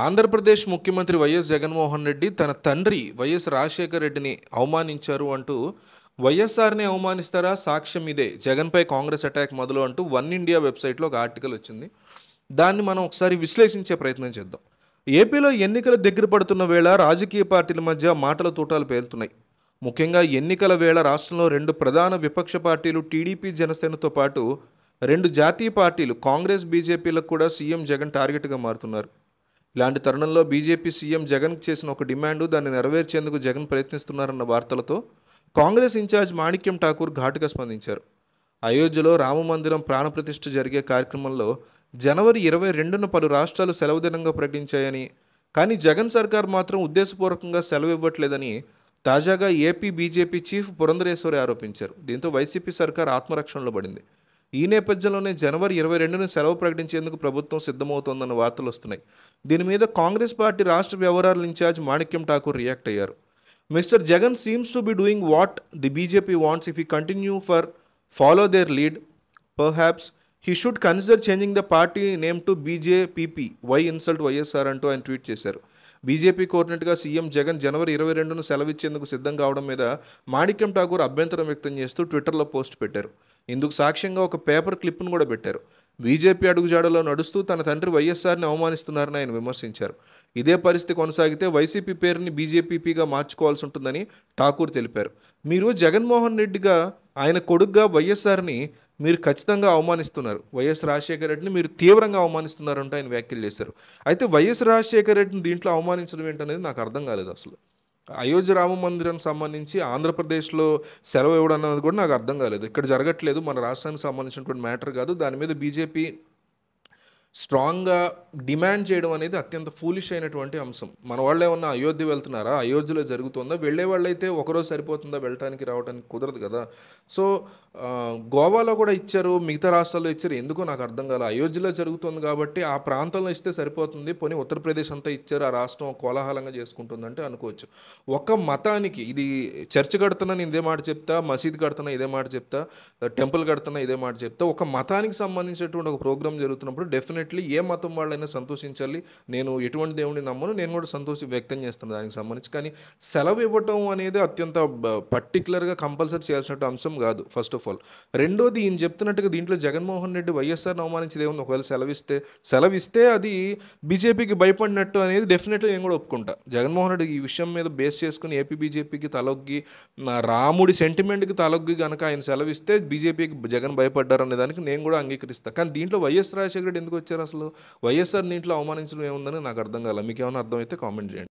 ఆంధ్రప్రదేశ్ ముఖ్యమంత్రి వైఎస్ జగన్మోహన్ రెడ్డి తన తండ్రి వైఎస్ రాజశేఖర రెడ్డిని అవమానించారు అంటూ వైఎస్ఆర్ని అవమానిస్తారా సాక్ష్యం ఇదే జగన్పై కాంగ్రెస్ అటాక్ మొదలు అంటూ వన్ ఇండియా వెబ్సైట్లో ఒక ఆర్టికల్ వచ్చింది. దాన్ని మనం ఒకసారి విశ్లేషించే ప్రయత్నం చేద్దాం. ఏపీలో ఎన్నికల దగ్గర పడుతున్న వేళ రాజకీయ పార్టీల మధ్య మాటల తూటాలు పేలుతున్నాయి. ముఖ్యంగా ఎన్నికల వేళ రాష్ట్రంలో రెండు ప్రధాన విపక్ష పార్టీలు టీడీపీ జనసేనతో పాటు రెండు జాతీయ పార్టీలు కాంగ్రెస్ బీజేపీలకు కూడా సీఎం జగన్ టార్గెట్గా మారుతున్నారు. ఇలాంటి తరుణంలో బీజేపీ సీఎం జగన్ చేసిన ఒక డిమాండు దాన్ని నెరవేర్చేందుకు జగన్ ప్రయత్నిస్తున్నారన్న వార్తలతో కాంగ్రెస్ ఇన్ఛార్జ్ మాణిక్యం ఠాకూర్ ఘాటుగా స్పందించారు. అయోధ్యలో రామమందిరం ప్రాణప్రతిష్ఠ జరిగే కార్యక్రమంలో జనవరి 22న పలు రాష్ట్రాలు సెలవు దినంగా ప్రకటించాయని, కానీ జగన్ సర్కార్ మాత్రం ఉద్దేశపూర్వకంగా సెలవు ఇవ్వట్లేదని తాజాగా ఏపీ బీజేపీ చీఫ్ పురంధరేశ్వరి ఆరోపించారు. దీంతో వైసీపీ సర్కార్ ఆత్మరక్షణలో పడింది. ఈ నేపథ్యంలోనే జనవరి 22న సెలవు ప్రకటించేందుకు ప్రభుత్వం సిద్ధమవుతోందన్న వార్తలు వస్తున్నాయి. దీని మీద కాంగ్రెస్ పార్టీ రాష్ట్ర వ్యవహారాల ఇన్ఛార్జ్ మాణిక్యం ఠాకూర్ రియాక్ట్ అయ్యారు. Mister Jagan seems to be doing what the BJP wants if he continue for follow their lead. Perhaps he should consider changing the party name to BJPP. Why insult YSR అంటూ ఆయన tweet చేశారు. BJP కోరినట్టుగా CM Jagan జనవరి 22న సెలవిచ్చేందుకు సిద్ధం కావడం మీద మాణిక్యం ఠాకూర్ అభ్యంతరం వ్యక్తం చేస్తూ ట్విట్టర్లో పోస్ట్ పెట్టారు. ఇందుకు సాక్ష్యంగా ఒక పేపర్ క్లిప్ను కూడా పెట్టారు. బీజేపీ అడుగుజాడలో నడుస్తూ తన తండ్రి వైఎస్ఆర్ని అవమానిస్తున్నారని ఆయన విమర్శించారు. ఇదే పరిస్థితి కొనసాగితే వైసీపీ పేరుని బీజేపీగా మార్చుకోవాల్సి ఉంటుందని ఠాకూర్ తెలిపారు. మీరు జగన్మోహన్ రెడ్డిగా ఆయన కొడుగ్గా వైఎస్ఆర్ని మీరు ఖచ్చితంగా అవమానిస్తున్నారు. వైఎస్ రాజశేఖర రెడ్డిని మీరు తీవ్రంగా అవమానిస్తున్నారంటూ ఆయన వ్యాఖ్యలు చేశారు. అయితే వైఎస్ రాజశేఖర రెడ్డిని దీంట్లో అవమానించడం ఏంటనేది నాకు అర్థం కాలేదు. అసలు అయోధ్య రామ మందిరానికి సంబంధించి ఆంధ్రప్రదేశ్లో సెలవు ఇవ్వడం అన్నది కూడా నాకు అర్థం కాలేదు. ఇక్కడ జరగట్లేదు, మన రాష్ట్రానికి సంబంధించినటువంటి మ్యాటర్ కాదు. దాని మీద బీజేపీ స్ట్రాంగ్గా డిమాండ్ చేయడం అనేది అత్యంత ఫూలిష్ అయినటువంటి అంశం. మన వాళ్ళు ఏమన్నా అయోధ్య వెళ్తున్నారా? అయోధ్యలో జరుగుతుందా? వెళ్ళే వాళ్ళైతే ఒకరోజు సరిపోతుందా? వెళ్ళటానికి రావడానికి కుదరదు కదా. సో గోవాలో కూడా ఇచ్చారు, మిగతా రాష్ట్రాల్లో ఇచ్చారు. ఎందుకో నాకు అర్థం కాదు. అయోధ్యలో జరుగుతుంది కాబట్టి ఆ ప్రాంతంలో ఇస్తే సరిపోతుంది. పోనీ ఉత్తరప్రదేశ్ అంతా ఇచ్చారు, ఆ రాష్ట్రం కోలాహలంగా చేసుకుంటుందంటే అనుకోవచ్చు. ఒక మతానికి ఇది చర్చ్ కడుతున్నా నేను ఇదే మాట చెప్తా, మసీద్ కడుతున్నా ఇదే మాట చెప్తా, టెంపుల్ కడుతున్నా ఇదే మాట చెప్తా. ఒక మతానికి సంబంధించినటువంటి ఒక ప్రోగ్రామ్ జరుగుతున్నప్పుడు డెఫినెట్లీ ఏ మతం వాళ్ళైనా సంతోషించాలి. నేను ఎటువంటి దేవుడిని నమ్మను, నేను కూడా సంతోషం వ్యక్తం చేస్తాను దానికి సంబంధించి. కానీ సెలవు ఇవ్వటం అనేది అత్యంత పర్టికులర్గా కంపల్సరీ చేయాల్సిన అంశం కాదు ఫస్ట్ ఆఫ్ ఆల్. రెండోది ఈయన చెప్తున్నట్టుగా దీంట్లో జగన్మోహన్ రెడ్డి వైఎస్ఆర్ని అవమానించేది ఏముంది? ఒకవేళ సెలవిస్తే అది బీజేపీకి భయపడినట్టు అనేది డెఫినెట్లీ నేను కూడా ఒప్పుకుంటా. జగన్మోహన్ రెడ్డి ఈ విషయం మీద బేస్ చేసుకుని ఏపీ బీజేపీకి తలొగ్గి రాముడి సెంటిమెంట్కి తలొగ్గి కనుక ఆయన సెలవిస్తే బీజేపీకి జగన్ భయపడ్డారు అనే దానికి నేను కూడా అంగీకరిస్తాను. కానీ దీంట్లో వైఎస్ రాజశేఖర రెడ్డి ఎందుకు వచ్చారు? అసలు వైఎస్ఆర్ దీంట్లో అవమానించడం ఏముందని నాకు అర్థం కాలేదు. మీకు ఏమైనా అర్థమైతే కామెంట్ చేయండి.